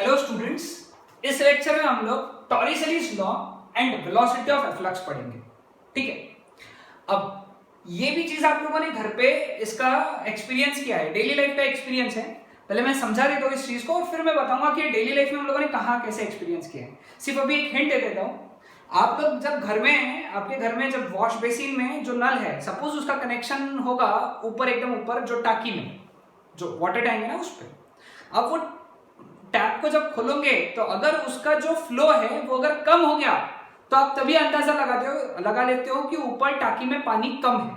Hello students, इस lecture में हम लोग Torricelli's law and velocity of efflux पढ़ेंगे। ठीक है, अब ये भी चीज आप लोगों ने घर पे इसका एक्सपीरियंस किया है, डेली लाइफ का एक्सपीरियंस है। पहले मैं समझा देता हूँ इस चीज को और फिर मैं बताऊंगा कि डेली लाइफ में हम लोगों ने कहाँ कैसे एक्सपीरियंस किया है। सिर्फ अभी एक हिंट दे देता हूँ। आप लोग जब घर में हैं, आपके घर में जब वॉश बेसिन में जो नल है, सपोज उसका कनेक्शन होगा ऊपर, एकदम ऊपर जो टाकी में जो वाटर टैंक है ना उस पर, अब वो टैप को जब खोलोगे तो अगर उसका जो फ्लो है वो अगर कम हो गया तो आप तभी अंदाजा लगा लेते हो कि ऊपर टाकी में पानी कम है।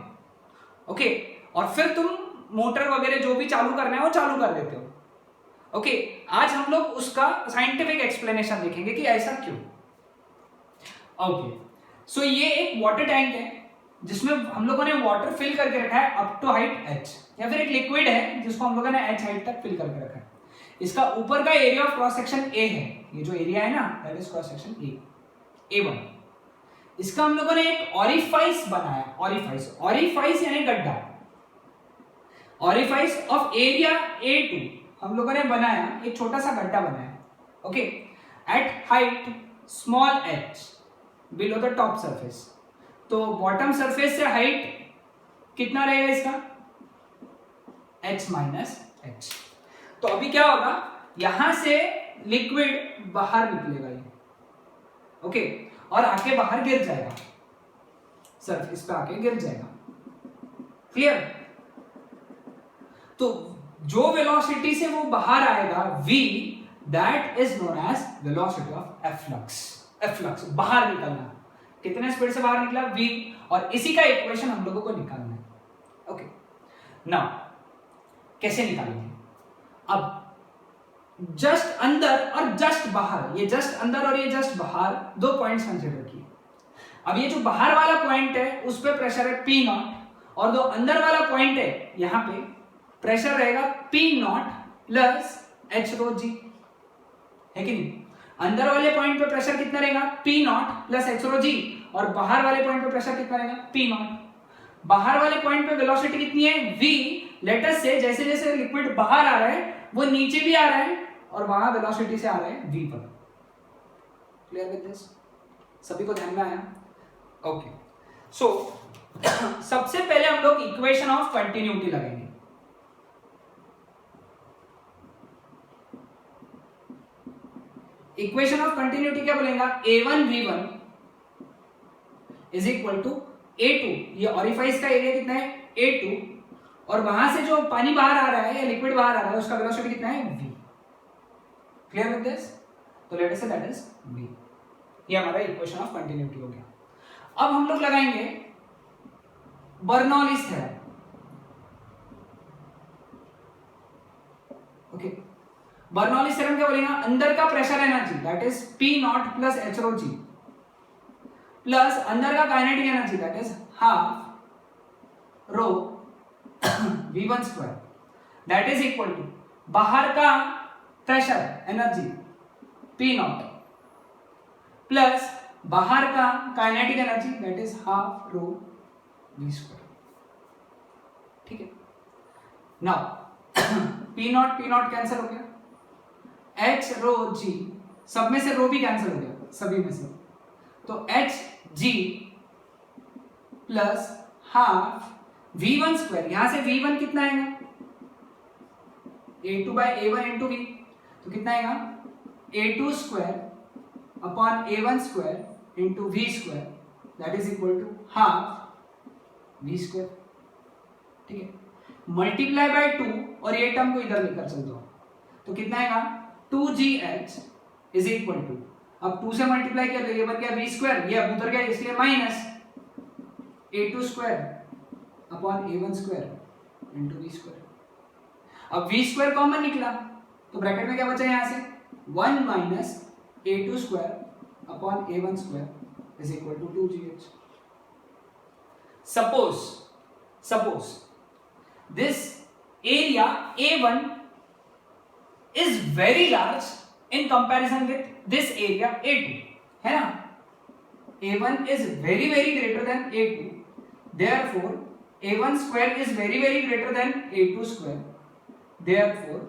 ओके, और फिर तुम मोटर वगैरह जो भी चालू करना है वो चालू कर देते हो। ओके, आज हम लोग उसका साइंटिफिक एक्सप्लेनेशन देखेंगे कि ऐसा क्यों। ओके, सो ये एक वाटर टैंक है जिसमें हम लोगों ने वाटर फिल करके रखा है अप टू हाइट h, या फिर एक लिक्विड है जिसको हम लोगों ने h हाइट तक फिल करके रखा है। इसका ऊपर का area of cross section A है, ये जो एरिया है ना that is cross section A1। इसका हम लोगों ने एक ऑरिफाइस बनाया, ऑरिफाइस यानी गड्ढा, ऑरिफाइस ऑफ एरिया A2 हम लोगों ने बनाया, एक छोटा सा गड्ढा बनाया। Okay, at height small h below the top surface. तो बॉटम सरफेस से हाइट कितना रहेगा इसका, h माइनस h। तो अभी क्या होगा, यहां से लिक्विड बाहर निकलेगा ये, ओके, और आके बाहर गिर जाएगा, सरफेस पे आके गिर जाएगा। क्लियर? तो जो वेलोसिटी से वो बाहर आएगा v, that is known as velocity of efflux. Efflux बाहर निकलना, कितने स्पीड से बाहर निकला v, और इसी का इक्वेशन हम लोगों को निकालना है। ओके, नाउ कैसे निकालेंगे? अब जस्ट अंदर और जस्ट बाहर, ये जस्ट अंदर और ये जस्ट बाहर दो पॉइंट्स कंसीडर किए। अब ये जो बाहर वाला पॉइंट है उस पे प्रेशर है P नॉट, और जो अंदर वाला पॉइंट है यहां पे प्रेशर रहेगा P not plus H rho जी, है कि नहीं? अंदर वाले पॉइंट पे प्रेशर कितना रहेगा P not plus H rho जी, और बाहर वाले पॉइंट पे प्रेशर कितना रहेगा P नॉट। बाहर वाले पॉइंट पे वेलोसिटी कितनी है v, लेटर से जैसे जैसे लिक्विड बाहर आ रहा है वो नीचे भी आ रहा है और वहां वेलोसिटी से आ रहा है v पर। Clear with this? सभी को ध्यान में आया? ओके, सो सबसे पहले हम लोग इक्वेशन ऑफ कंटिन्यूटी लगाएंगे। इक्वेशन ऑफ कंटिन्यूटी क्या बोलेगा, a1 v1 is equal to A2, ये ऑरिफाइस का एरिया कितना है A2, और वहां से जो पानी बाहर आ रहा है या लिक्विड बाहर आ रहा है उसका वेलोसिटी कितना है v। Clear with this? तो let us see that is v। ये हमारा इक्वेशन ऑफ कंटिन्यूटी हो गया। अब हम लोग लगाएंगे Bernoulli's theorem. Okay, Bernoulli's theorem क्या बोलेगा, अंदर का pressure energy that is P not plus H rho g plus अंदर का kinetic energy that is half rho v1 square, that is equal to बाहर का pressure energy P not plus बाहर का kinetic energy that is half rho v square. ठीक है, now P not cancel हो गया, H रो g सब में से रो भी कैंसिल हो गया, सभी में से, तो H g plus half v1 square, यहां से v1 कितना आएगा a2 bye a1 into v, तो कितना आएगा a2 square upon a1 square into v square, that is equal to half v square. ठीक है, मल्टीप्लाई बाय 2 और ये टर्म को इधर लेकर चल दो, तो कितना आएगा 2gh इज इक्वल टू, अब 2 से मल्टीप्लाई किया तो ये बन गया v स्क्वायर, ये अब उधर गया इसलिए minus a2 square upon a1 square into v square. अब v स्क्वायर कॉमन निकला तो ब्रैकेट में क्या बचा यहां से 1 minus a2 square upon a1 square is equal to 2gh। Suppose this area A1 is very large in comparison with this area A2, है ना? A1 is very greater than A2, therefore A1 square is very greater than A2 square, therefore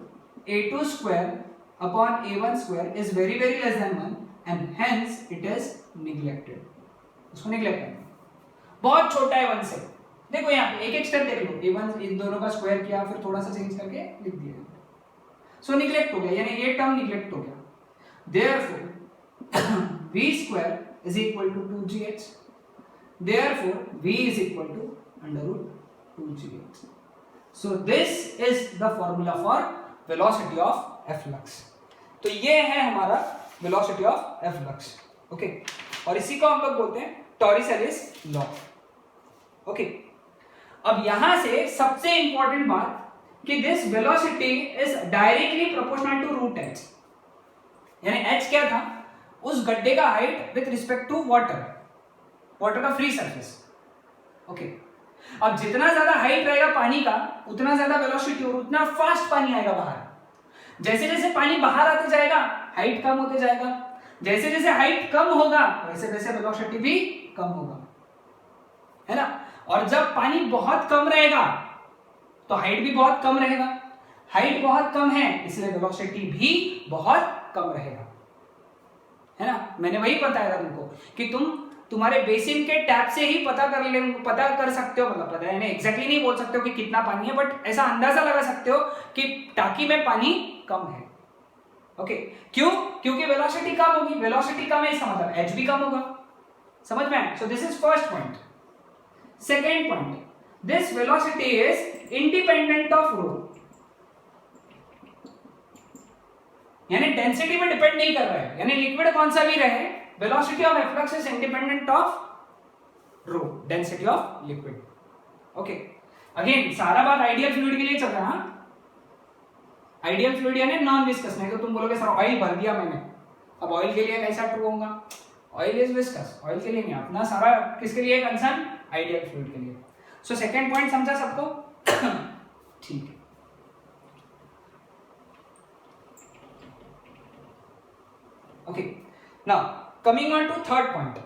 A2 square upon a1 square is very very less than 1 and hence it is neglected. इसको neglect करना, बहुत छोटा है 1 से. देखो यहाँ पे एक एक स्टेप देख लो, a1 इन दोनों का स्क्वायर किया फिर थोड़ा सा चेंज करके लिख दिया. सो निग्लेक्ट हो गया, यानी ये टर्म निग्लेक्ट हो गया. Therefore v square is equal to 2gh. Therefore v is equal to under root 2gh. So this is the formula for velocity of efflux. तो ये है हमारा velocity of efflux. ओके, और इसी को हम लोग बोलते हैं टॉरिसेलिस लॉ. ओके, अब यहां से सबसे इंपॉर्टेंट बात कि this velocity is directly proportional to root h. यानी h क्या था, उस गड्ढे का height with respect to water, water का फ्री सरफेस. ओके, अब जितना ज्यादा हाइट रहेगा पानी का उतना ज्यादा वेलोसिटी और उतना फास्ट पानी आएगा बाहर. जैसे जैसे पानी बाहर आते जाएगा हाइट कम होते जाएगा, जैसे जैसे हाइट कम होगा वैसे वैसे वेलोसिटी भी कम होगा, है ना. और जब पानी बहुत कम रहेगा तो हाइट भी बहुत कम रहेगा, हाइट बहुत कम है इसलिए वेलोसिटी भी बहुत कम रहेगा, है ना. मैंने वही बताया था तुमको कि तुम्हारे बेसिन के टैप से ही पता कर सकते हो, मतलब पता है एग्जैक्टली नहीं बोल सकते हो कि कितना पानी है, बट ऐसा अंदाजा लगा सकते हो कि टाकी में पानी कम है. ओके, क्यों? क्योंकि वेलोसिटी कम होगी, वेलोसिटी कम है इसका मतलब h भी कम होगा. समझ में? So this is first point. Second point, this velocity is independent of rho. यानी डेंसिटी पे डिपेंड नहीं कर रहा है, यानी लिक्विड कौन सा भी रहे, velocity of efflux is independent of rho, density of liquid. Okay, again सारा बात आइडियल फ्लूइड के लिए चल रहा है. आइडियल फ्लूइड यानी नॉन विस्कस. नहीं तो तुम बोलोगे सर ऑयल भर दिया मैंने, अब ऑयल के लिए कैसा ट्रू होगा? ऑयल इज विस्कस, ऑयल के लिए नहीं. अपना सारा किसके लिए कंसर्न? आइडियल फ्लूइड के लिए. सो सेकंड पॉइंट समझा सबको? ठीक है. Okay, now coming on to third point.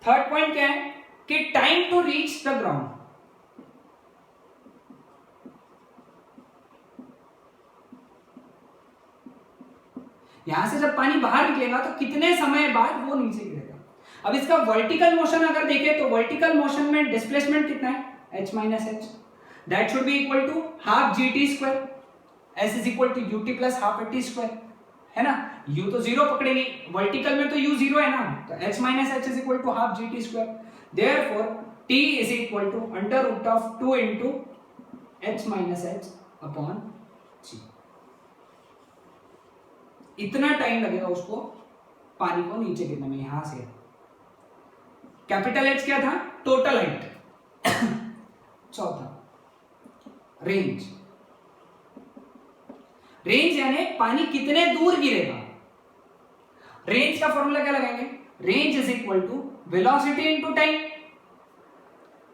Third point क्या है कि time to reach the ground. यहां से जब पानी बाहर निकलेगा तो कितने समय बाद वो नीचे गिरेगा. अब इसका वर्टिकल मोशन अगर देखें तो वर्टिकल मोशन में डिस्प्लेसमेंट कितना है? h minus h. That should be equal to half gt square. s is equal to ut plus half at square, है ना. u तो जीरो पकड़ेंगे, वर्टिकल में तो u जीरो है ना, तो h minus h is equal to half gt square. Therefore t is equal to under root of 2 into h minus h upon g. इतना टाइम लगेगा उसको पानी को नीचे गिरने में. यहां से कैपिटल H क्या था? Total height. चौथा रेंज. रेंज यानी पानी कितने दूर गिरेगा. रेंज का फॉर्मूला क्या लगाएंगे? Range is equal to velocity into time,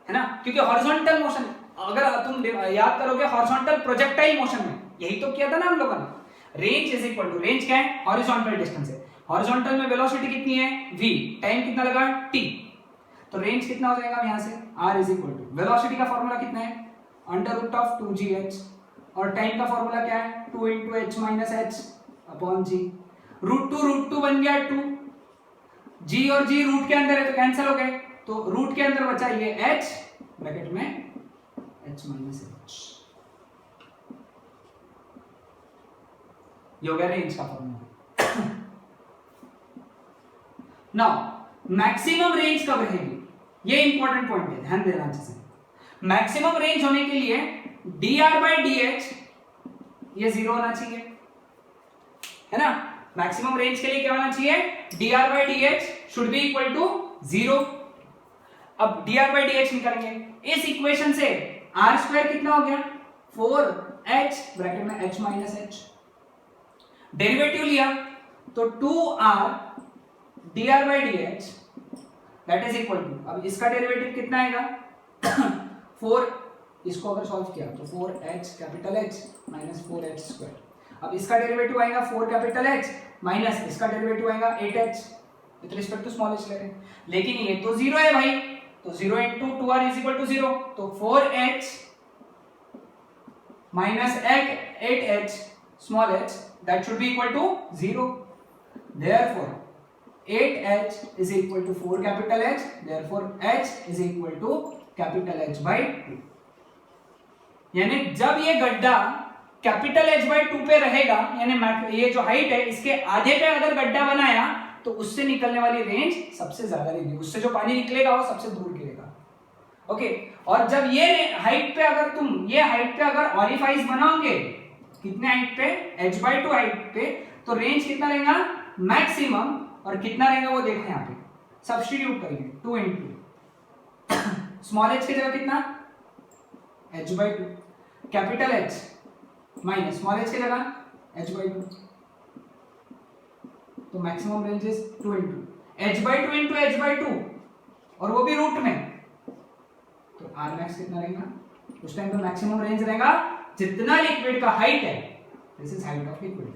है ना. क्योंकि हॉरिजॉन्टल मोशन, अगर तुम याद करोगे हॉरिजॉन्टल प्रोजेक्टाइल मोशन में यही तो किया था ना हम लोगों ने. Range is equal to, range क्या है? हॉरिजॉन्टल डिस्टेंस है. हॉरिजॉन्टल में वेलोसिटी कितनी है? v. टाइम कितना लगा? t. तो रेंज कितना हो जाएगा यहां से? r is equal to, velocity का फॉर्मूला कितना है? Under root of 2gh. और टाइम का फॉर्मूला क्या है? 2 into h minus h upon g. Root two बन गया 2. g और g रूट के अंदर है तो कैंसिल हो गए, तो रूट के अंदर बचा ये h ब्रैकेट में h माइनस एच. ये हो गया रेंज का फॉर्मूला. नाउ मैक्सिमम रेंज कब रहेगी? ये इंपॉर्टेंट पॉइंट है, ध्यान देना अच्छे से. मैक्सिमम रेंज होने के लिए dr बाई dh ये जीरो होना चाहिए, है ना. मैक्सिमम रेंज के लिए क्या होना चाहिए? dr by dh should be equal to 0. अब dr बाई dh निकालेंगे इस इक्वेशन से. r स्क्वायर कितना हो गया? 4h ब्रैकेट में h माइनस एच. डेरिवेटिव लिया तो 2r dr by dh that is equal to, अब इसका डेरिवेटिव कितना आएगा? 4. इसको अगर सॉल्व किया तो 4h capital H minus 4h square. अब इसका डेरिवेटिव आएगा 4 कैपिटल H माइनस इसका डेरिवेटिव आएगा 8h with respect to small h ले रहे हैं. लेकिन ये तो जीरो है भाई, तो 0 into 2r is equal to 0. तो 4h minus 8h small h, that should be equal to 0. Therefore 8h is equal to 4 capital H. Therefore h is equal to capital H by 2. यानी जब ये गड्ढा capital H by 2 पे रहेगा, यानी ये जो हाइट है इसके आधे पे अगर गड्ढा बनाया तो उससे निकलने वाली रेंज सबसे ज्यादा रहेगी, उससे जो पानी निकलेगा वो सबसे दूर गिरेगा. ओके, और जब ये हाइट पे अगर तुम ये हाइट पे अगर ऑरिफाइस बनाओगे, कितने हाइट पे, h by 2 हाइट पे, तो रेंज कितना रहेगा मैक्सिमम, और कितना रहेगा वो देखो यहाँ पे सब्स्टिट्यूट करेंगे 2 into स्मॉल h की जगह कितना h by 2, capital H minus small h की जगह h by 2, तो maximum range is 2 into h by 2 into h by 2, और वो भी रूट में, तो r max कितना रहेगा उस टाइम पे मैक्सिमम रेंज रहेगा जितना लिक्विड का हाइट है. This is height of liquid.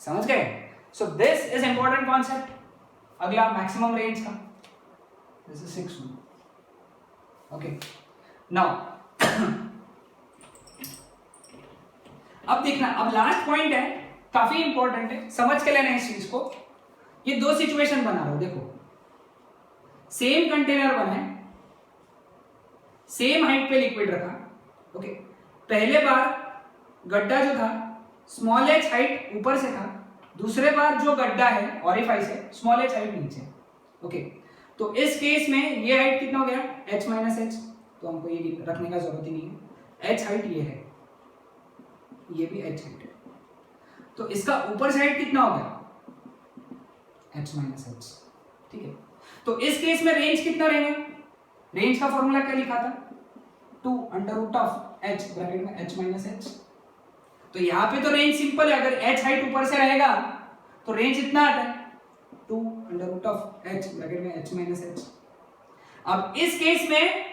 समझ गए? सो दिस इज इंपॉर्टेंट कॉन्सेप्ट. अगला मैक्सिमम रेंज का, दिस इज 6. ओके, नाउ अब देखना, अब लास्ट पॉइंट है, काफी इंपॉर्टेंट है, समझ के लेना इस चीज को. ये दो सिचुएशन बना रहा हूं, देखो सेम कंटेनर बना है, सेम हाइट पे लिक्विड रखा. ओके, पहले बार गड्ढा जो था स्मॉल h हाइट ऊपर से था, दूसरे बार जो गड्ढा है ऑरिफाइस है स्मॉल h हाइट नीचे. ओके, तो इस केस में ये हाइट कितना हो गया h माइनस h, तो हमको ये रखने का जरूरत ही नहीं है. h हाइट ये है, ये भी h हाइट है, तो इसका ऊपर से हाइट कितना हो गया h माइनस h. ठीक है, तो इस केस में रेंज कितना रहेगा, रेंज का फॉर्मूला क्या लिखा था 2 under root of h bracket में h माइनस h. तो यहां पे तो रेंज सिंपल है, अगर h हाइट ऊपर से रहेगा तो रेंज इतना आता है 2 under root of h bracket में h माइनस h. अब इस केस में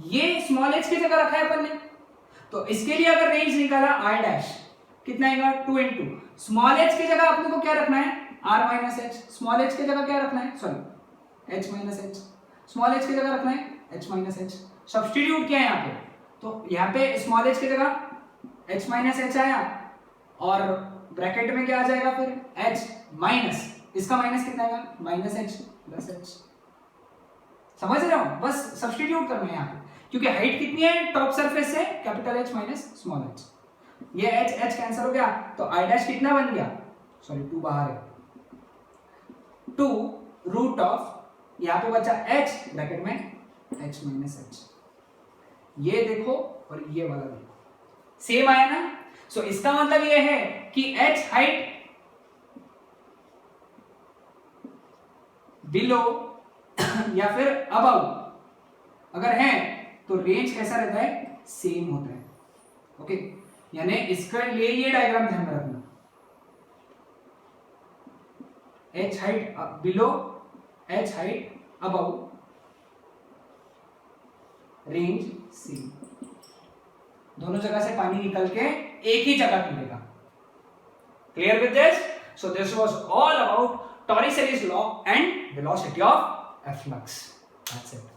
ये स्मॉल h की जगह रखा है अपन ने, तो इसके लिए अगर रेंज निकाला r डैश कितना आएगा 2 into स्मॉल h की जगह अपने को क्या रखना है r minus h, small h की जगह क्या रखना है, sorry h minus h, small h की जगह रखना है h माइनस h. सब्स्टिट्यूट किया है यहाँ पे, तो यहाँ पे स्मॉल h की जगह h माइनस h आया, और ब्रैकेट में क्या आ जाएगा फिर h माइनस, इसका माइनस कितना आएगा माइनस h प्लस h. समझ रहे हो, बस सब्स्टिट्यूट करना है यहाँ पे, क्योंकि हाइट कितनी है टॉप सरफेस से capital H minus small h. ये h कैंसिल हो गया, तो i डैश कितना बन गया, सॉरी 2 बाहर है, 2 रूट ऑफ, यहाँ पे बचा h ब्रैकेट में h माइनस h. ये देखो और ये वाला देखो सेम आया ना. सो इसका मतलब ये है कि h हाइट बिलो या फिर अबव अगर है तो रेंज कैसा रहता है, सेम होता है. ओके, यानी इसके लिए ये डायग्राम ध्यान में रखना, h height below, h height above, range same. दोनों जगह से पानी निकल के एक ही जगह मिलेगा. Clear with this? So this was all about Torricelli's law and velocity of efflux. That's it.